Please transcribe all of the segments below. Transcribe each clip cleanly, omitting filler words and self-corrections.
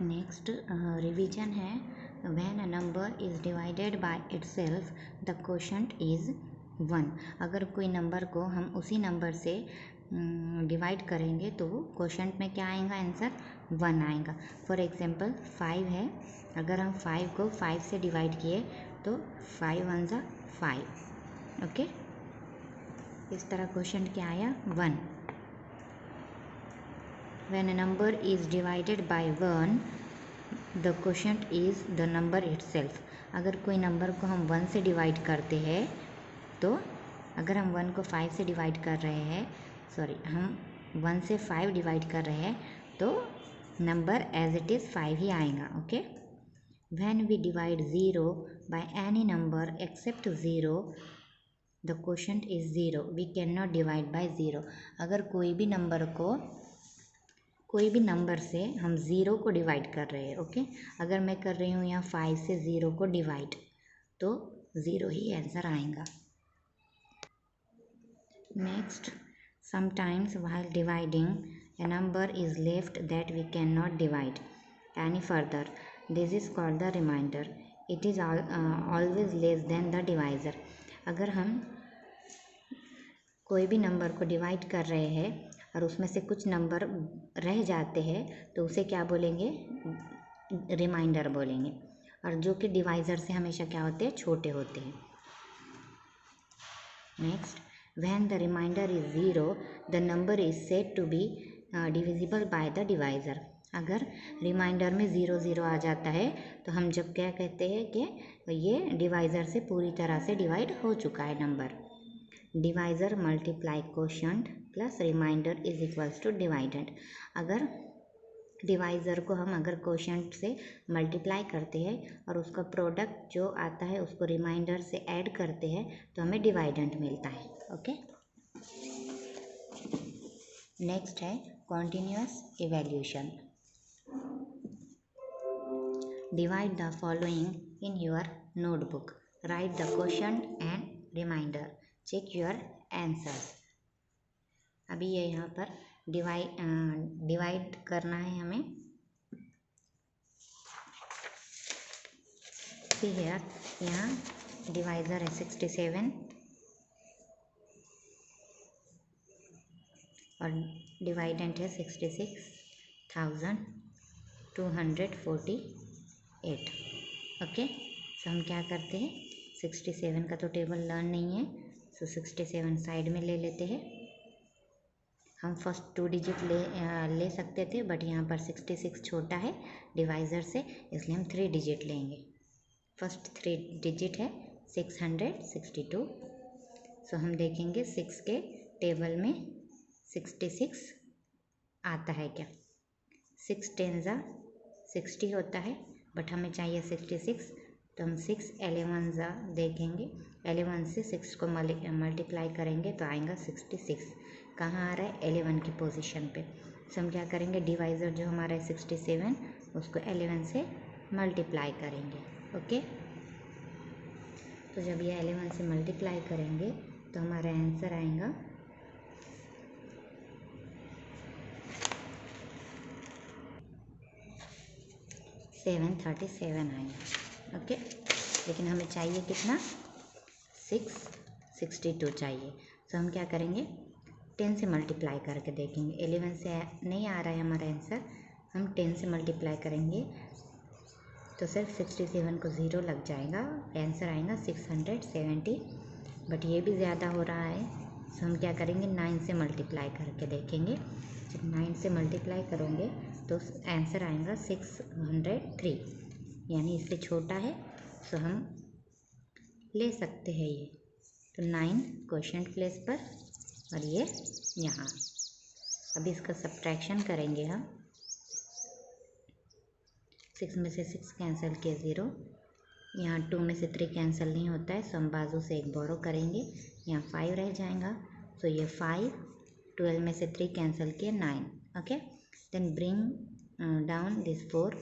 Next revision है, when a number is divided by itself the quotient is 1। अगर कोई number को हम उसी नंबर से डिवाइड करेंगे तो वो क्वोशंट में क्या आएगा, आंसर 1 आएगा। फॉर एग्जांपल 5 है, अगर हम 5 को 5 से डिवाइड किए तो 5 1 ज़ा 5। ओके, इस तरह क्वोशंट क्या आया, 1। When a number is divided by 1, the quotient is the number itself। अगर कोई नंबर को हम 1 से डिवाइड करते हैं तो अगर हम 1 को 5 से डिवाइड कर रहे हैं, हम 1 से 5 डिवाइड कर रहे हैं तो नंबर एज इट इज़ 5 ही आएगा। Okay, when we divide 0 by any number except 0, the quotient is 0। we cannot divide by 0। अगर कोई भी नंबर से हम 0 को डिवाइड कर रहे हैं, ओके, अगर मैं कर रही हूँ यहाँ 5 से 0 को डिवाइड तो 0 ही आंसर आएगा। Next, sometimes while dividing a number is left that we can not divide any further, this is called the remainder. It is always less than the divisor. अगर हम कोई भी नंबर को डिवाइड कर रहे हैं और उसमें से कुछ नंबर रह जाते हैं तो उसे क्या बोलेंगे, रिमाइंडर बोलेंगे, और जो कि डिवाइज़र से हमेशा क्या होते हैं, छोटे होते हैं। Next, when the remainder is 0 the number is said to be divisible by the divisor. अगर रिमाइंडर में 0 0 आ जाता है तो हम जब क्या कहते हैं कि ये डिवाइज़र से पूरी तरह से डिवाइड हो चुका है number. Divisor multiply quotient plus remainder is equals to divided. अगर डिवाइज़र को हम अगर क्वोशंट से मल्टीप्लाई करते हैं और उसका प्रोडक्ट जो आता है उसको रिमाइंडर से ऐड करते हैं तो हमें डिवाइडेंट मिलता है। ओके, नेक्स्ट है continuous evaluation. Divide the following in your notebook, write the quotient and remainder, check your answers. अभी ये यहाँ पर डिवाइड करना है हमें। सी हियर, यहाँ डिवाइज़र है 67 और डिवाइडेंट है 66,248। ओके, सो हम क्या करते हैं, 67 का तो टेबल लर्न नहीं है, सो 67 साइड में ले लेते हैं। हम फर्स्ट 2 डिजिट ले सकते थे बट यहाँ पर 66 छोटा है डिवाइज़र से, इसलिए हम 3 डिजिट लेंगे। फर्स्ट 3 डिजिट है 662। सो हम देखेंगे 6 के टेबल में 66 आता है क्या। 6 10 ज़ा 60 होता है बट हमें चाहिए 66, तो हम 6 11 ज़ा देखेंगे, 11 से 6 को मल्टीप्लाई करेंगे तो आएगा 66। कहाँ आ रहा है, 11 की पोजीशन पे। सो हम क्या करेंगे, डिवाइज़र जो हमारा है 67 उसको 11 से मल्टीप्लाई करेंगे। ओके, तो जब ये 11 से मल्टीप्लाई करेंगे तो हमारा आंसर आएगा 737 आएगा। ओके, लेकिन हमें चाहिए कितना, 662 चाहिए। तो हम क्या करेंगे, 10 से मल्टीप्लाई करके देखेंगे। 11 से नहीं आ रहा है हमारा आंसर, हम 10 से मल्टीप्लाई करेंगे तो सिर्फ 67 को 0 लग जाएगा, आंसर आएगा 670। बट ये भी ज़्यादा हो रहा है, तो हम क्या करेंगे, 9 से मल्टीप्लाई करके देखेंगे। जब 9 से मल्टीप्लाई करोगे तो आंसर आएगा 603, यानी इससे छोटा है, सो हम ले सकते हैं ये। तो 9 क्वोशंट प्लेस पर और ये यहाँ। अब इसका सब्ट्रैक्शन करेंगे हम, 6 में से 6 कैंसिल किए 0, यहाँ 2 में से 3 कैंसिल नहीं होता है, सो हम बाजू से एक बोरो करेंगे, यहाँ 5 रह जाएगा, सो ये 5, 12 में से 3 कैंसिल किए 9। Okay, then bring down this 4।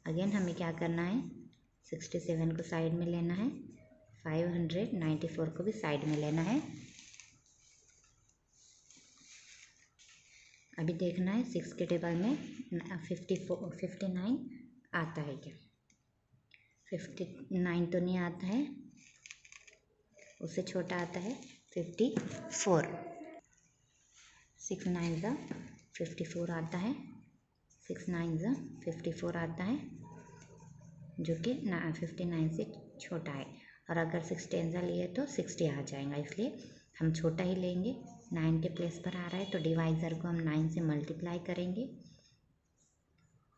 Again हमें क्या करना है, 67 को साइड में लेना है, 594 को भी साइड में लेना है। अभी देखना है 6 के टेबल में 59 आता है क्या। 59 तो नहीं आता है, उससे छोटा आता है 54। 6 9 ज़ा 54 आता है, 6 9 ज़ा 54 आता है, जो कि 59 से छोटा है। और अगर 6 10 ज़ा लिए तो 60 आ जाएगा, इसलिए हम छोटा ही लेंगे। 9 के प्लेस पर आ रहा है तो डिवाइज़र को हम 9 से मल्टीप्लाई करेंगे।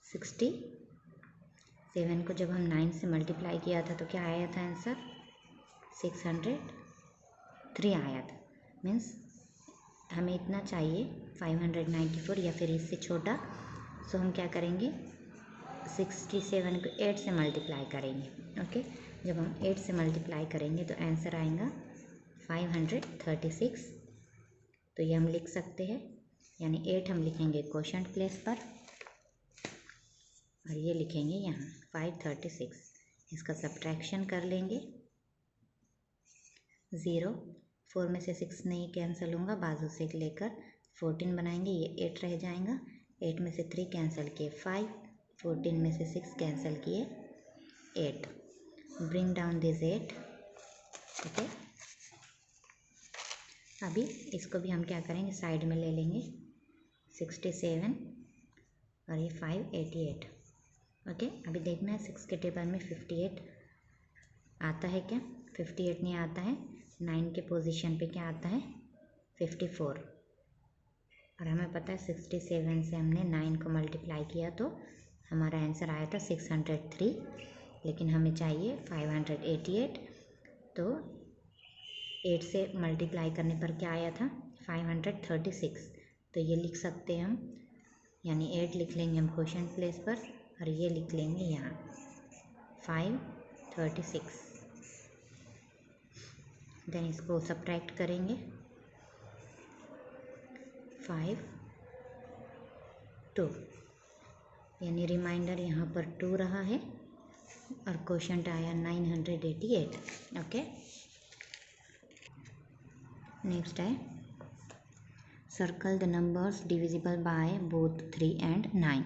67 को जब हम 9 से मल्टीप्लाई किया था तो क्या आया था आंसर, 603 आया था। मीन्स हमें इतना चाहिए 594 या फिर इससे छोटा। सो हम क्या करेंगे, 67 को 8 से मल्टीप्लाई करेंगे। ओके, जब हम 8 से मल्टीप्लाई करेंगे तो आंसर आएगा 536। तो ये हम लिख सकते हैं, यानी 8 हम लिखेंगे क्वोशंट प्लेस पर और ये लिखेंगे यहाँ 536। इसका सब्ट्रैक्शन कर लेंगे। 0 4 में से 6 नहीं कैंसिल होगा, बाजू से लेकर 14 बनाएंगे, ये 8 रह जाएगा। 8 में से 3 कैंसिल किए 5, 14 में से 6 कैंसिल किए 8। Bring down this 8। ओके, अभी इसको भी हम क्या करेंगे, साइड में ले लेंगे। 67 और ये 588। ओके, अभी देखना है 6 के टेबल में 58 आता है क्या। 58 नहीं आता है। 9 के पोजीशन पे क्या आता है, 54। और हमें पता है 67 से हमने 9 को मल्टीप्लाई किया तो हमारा आंसर आया था 603, लेकिन हमें चाहिए 588। तो 8 से मल्टीप्लाई करने पर क्या आया था, 536। तो ये लिख सकते हैं हम, यानी 8 लिख लेंगे हम क्वोशंट प्लेस पर और ये लिख लेंगे यहाँ 536। देन इसको सब्ट्रैक्ट करेंगे। 5 2, यानी रिमाइंडर यहाँ पर 2 रहा है और क्वोशंट आया 988। ओके, नेक्स्ट है circle the numbers divisible by both 3 and 9।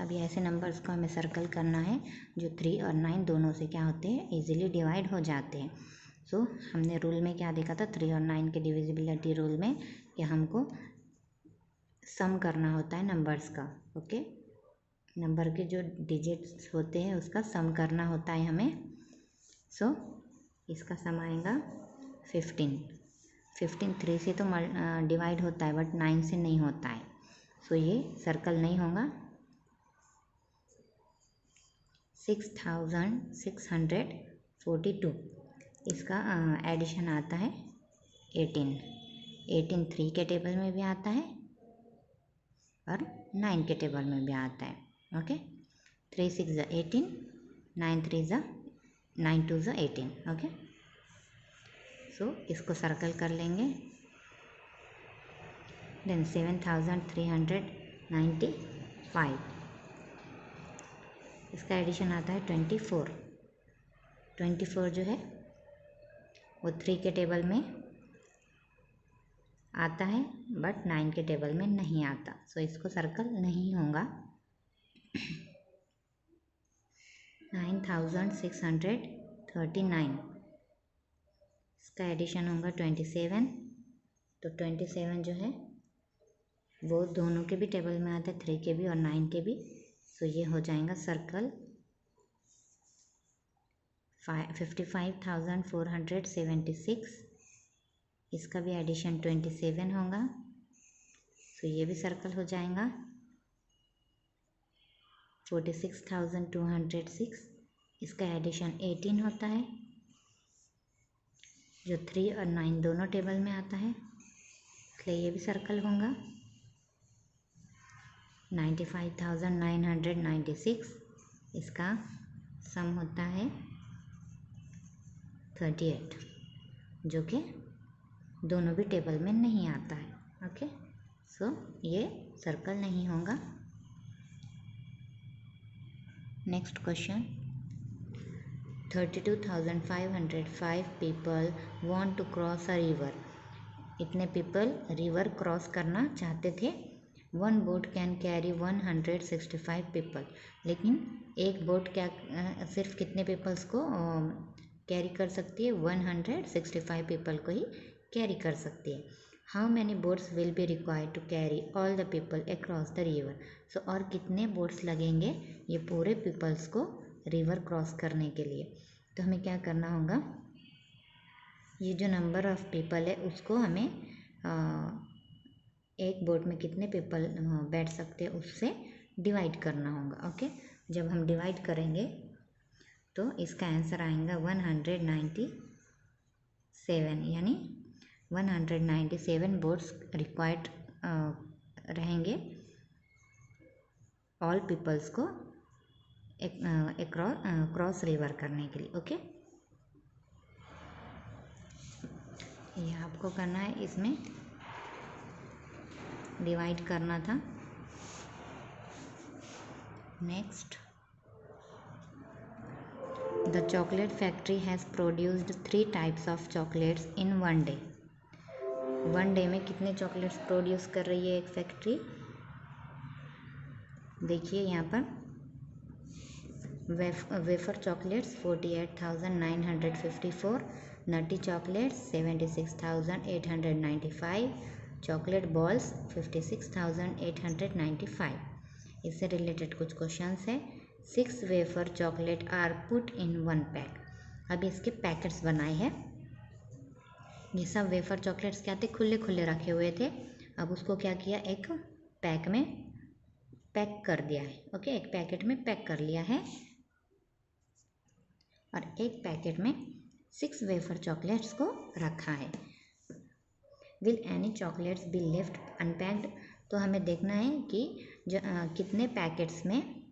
अभी ऐसे नंबर्स को हमें सर्कल करना है जो 3 और 9 दोनों से क्या होते हैं, इजीली डिवाइड हो जाते हैं। सो हमने रूल में क्या देखा था, 3 और 9 के डिविजिबिलिटी रूल में कि हमको सम करना होता है नंबर्स का। ओके, नंबर के जो डिजिट्स होते हैं उसका सम करना होता है हमें। सो इसका सम आएगा 15। 15 3 से तो डिवाइड होता है बट 9 से नहीं होता है, सो ये सर्कल नहीं होगा। 6642 इसका एडिशन आता है 18। 18 3 के टेबल में भी आता है और 9 के टेबल में भी आता है। ओके, 3 6 ज़ा 18, 9 3 ज़ा 9 2 ज़ा 18। ओके, सो इसको सर्कल कर लेंगे। देन 7395, इसका एडिशन आता है 24। 24 जो है वो 3 के टेबल में आता है बट 9 के टेबल में नहीं आता, सो इसको सर्कल नहीं होगा। 9639, इसका एडिशन होगा 27। तो 27 जो है वो दोनों के भी टेबल में आता है, 3 के भी और 9 के भी, सो ये हो जाएगा सर्कल। 55,476, इसका भी एडिशन 27 होगा, सो ये भी सर्कल हो जाएगा। 46,206, इसका एडिशन 18 होता है, जो 3 और 9 दोनों टेबल में आता है, इसलिए ये भी सर्कल होगा। 95,996, इसका सम होता है 38, जो कि दोनों भी टेबल में नहीं आता है। ओके, सो ये सर्कल नहीं होगा। Next question, 32,505 people want to cross a river. इतने पीपल रिवर क्रॉस करना चाहते थे one boat can carry 165 people, लेकिन एक बोट क्या सिर्फ कितने पीपल्स को कैरी कर सकती है? 165 पीपल को ही कैरी कर सकती है। How many boats will be required to carry all the people across the river. So और कितने बोट्स लगेंगे ये पूरे पीपल्स को रिवर क्रॉस करने के लिए? तो हमें क्या करना होगा, ये जो नंबर ऑफ पीपल है उसको हमें एक बोट में कितने पीपल बैठ सकते हैं उससे डिवाइड करना होगा। ओके, जब हम डिवाइड करेंगे तो इसका आंसर आएगा 197, यानी 197 बोट्स रिक्वायर्ड रहेंगे ऑल पीपल्स को क्रॉस रिवर करने के लिए। ओके, ये आपको करना है, इसमें डिवाइड करना था। Next, the chocolate factory has produced 3 types of chocolates in one day. One day में कितने चॉकलेट्स प्रोड्यूस कर रही है एक फैक्ट्री? देखिए यहाँ पर wafer chocolates 48,954, nutty chocolates 76,895, chocolate balls 56,895। इससे रिलेटेड कुछ क्वेश्चंस है। 6 wafer chocolate are put in one pack. अभी इसके पैकेट्स बनाए हैं। ये सब वेफर चॉकलेट्स क्या थे? खुले खुले रखे हुए थे। अब उसको क्या किया, एक पैक में पैक कर दिया है। ओके, एक पैकेट में पैक कर लिया है और एक पैकेट में 6 वेफर चॉकलेट्स को रखा है। Will any chocolates be left unpacked. तो हमें देखना है कि कितने पैकेट्स में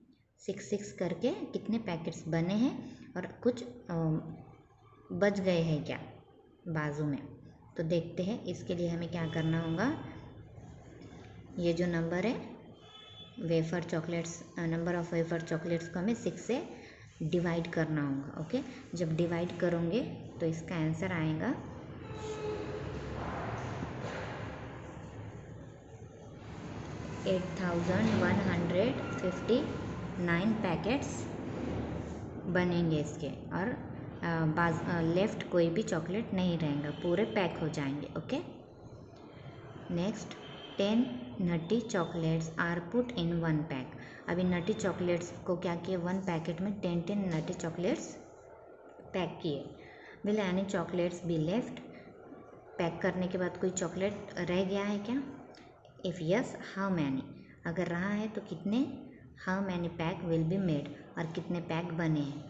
6 करके कितने पैकेट्स बने हैं और कुछ बच गए हैं क्या बाजू में। तो देखते हैं, इसके लिए हमें क्या करना होगा, ये जो नंबर है wafer chocolates, number of wafer chocolates को हमें 6 से डिवाइड करना होगा। ओके, जब डिवाइड करोगे तो इसका आंसर आएगा 8,159 पैकेट्स बनेंगे इसके, और लेफ्ट कोई भी चॉकलेट नहीं रहेगा, पूरे पैक हो जाएंगे। Okay, next, 10 nutty chocolates are put in one pack. अभी नटी चॉकलेट्स को क्या किए, वन पैकेट में 10 नटी चॉकलेट्स पैक किए। Will any chocolates be left. Pack करने के बाद कोई चॉकलेट रह गया है क्या? If yes, how many. अगर रहा है तो कितने? How many pack will be made, और कितने पैक बने हैं।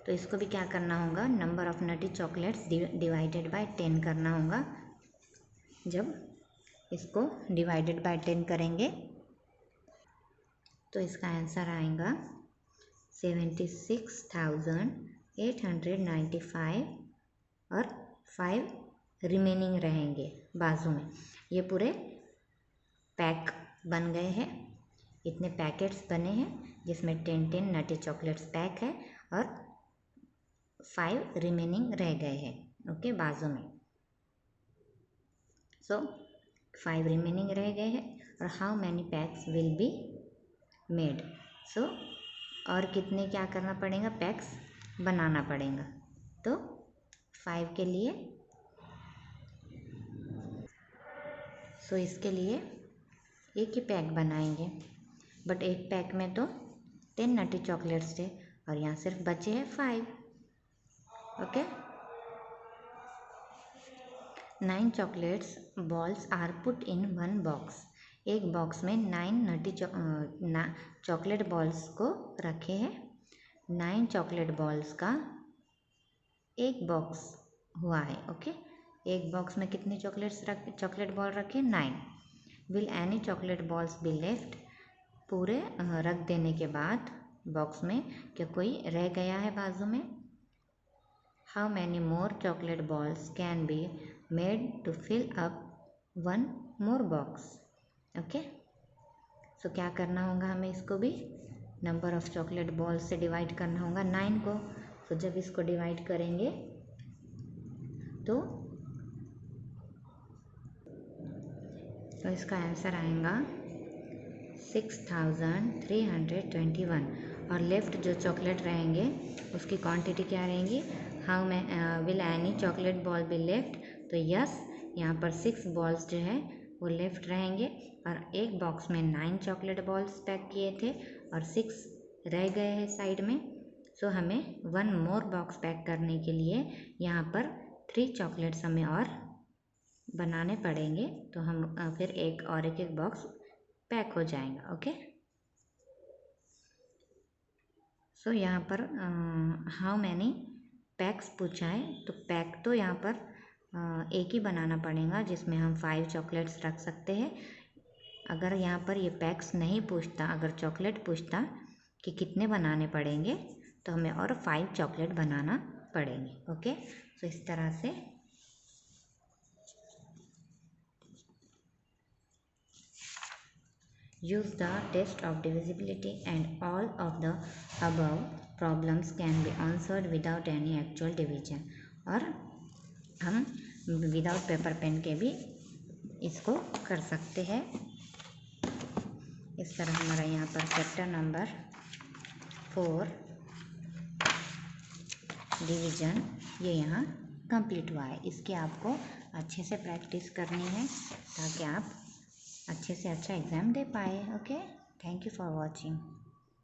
तो इसको भी क्या करना होगा, number of nutty chocolates divided by 10 करना होगा। जब इसको डिवाइडेड बाय 10 करेंगे तो इसका आंसर आएगा 76,895 और 5 रिमेनिंग रहेंगे बाजू में। ये पूरे पैक बन गए हैं, इतने पैकेट्स बने हैं जिसमें 10 नटी चॉकलेट्स पैक है और 5 रिमेनिंग रह गए हैं। ओके, बाजू में। सो 5 रिमेनिंग रह गए हैं और how many packs will be made. So और कितने क्या करना पड़ेगा, पैक्स बनाना पड़ेगा। तो 5 के लिए, सो इसके लिए एक ही पैक बनाएंगे, बट एक पैक में तो 10 नटी चॉकलेट्स थे और यहाँ सिर्फ बचे हैं 5। Okay, 9 chocolates balls are put in one box. एक बॉक्स में 9 नटी चॉकलेट बॉल्स को रखे हैं। 9 चॉकलेट बॉल्स का एक बॉक्स हुआ है। ओके, एक बॉक्स में कितने चॉकलेट बॉल रखे? 9। Will any chocolate balls be left. पूरे रख देने के बाद बॉक्स में क्या कोई रह गया है बाजू में? How many more chocolate balls can be made to fill up one more box. Okay, so क्या करना होगा, हमें इसको भी नंबर ऑफ चॉकलेट बॉल्स से डिवाइड करना होगा 9 को। सो जब इसको डिवाइड करेंगे तो इसका आंसर आएगा 6321 और लेफ्ट जो चॉकलेट रहेंगे उसकी क्वांटिटी क्या रहेंगी, हाउ मैं will any chocolate ball be left, तो यस यहाँ पर 6 बॉल्स जो है वो लेफ्ट रहेंगे और एक बॉक्स में 9 चॉकलेट बॉल्स पैक किए थे और 6 रह गए हैं साइड में। सो हमें 1 मोर बॉक्स पैक करने के लिए यहाँ पर 3 चॉकलेट्स हमें और बनाने पड़ेंगे, तो हम फिर एक बॉक्स पैक हो जाएगा। ओके, सो यहाँ पर हाउ मैनी पैक्स पूछा है, तो पैक तो यहाँ पर एक ही बनाना पड़ेगा जिसमें हम 5 चॉकलेट्स रख सकते हैं। अगर यहाँ पर ये पैक्स नहीं पूछता, अगर चॉकलेट पूछता कि कितने बनाने पड़ेंगे, तो हमें और 5 चॉकलेट बनाना पड़ेंगे। ओके, तो इस तरह से use the test of divisibility and all of the above problems can be answered without any actual division। और हम विदाउट पेपर पेन के भी इसको कर सकते हैं। इस तरह हमारा यहाँ पर चैप्टर नंबर 4 डिवीजन ये यहाँ कंप्लीट हुआ है। इसकी आपको अच्छे से प्रैक्टिस करनी है ताकि आप अच्छे से अच्छा एग्ज़ाम दे पाए। Okay, thank you for watching.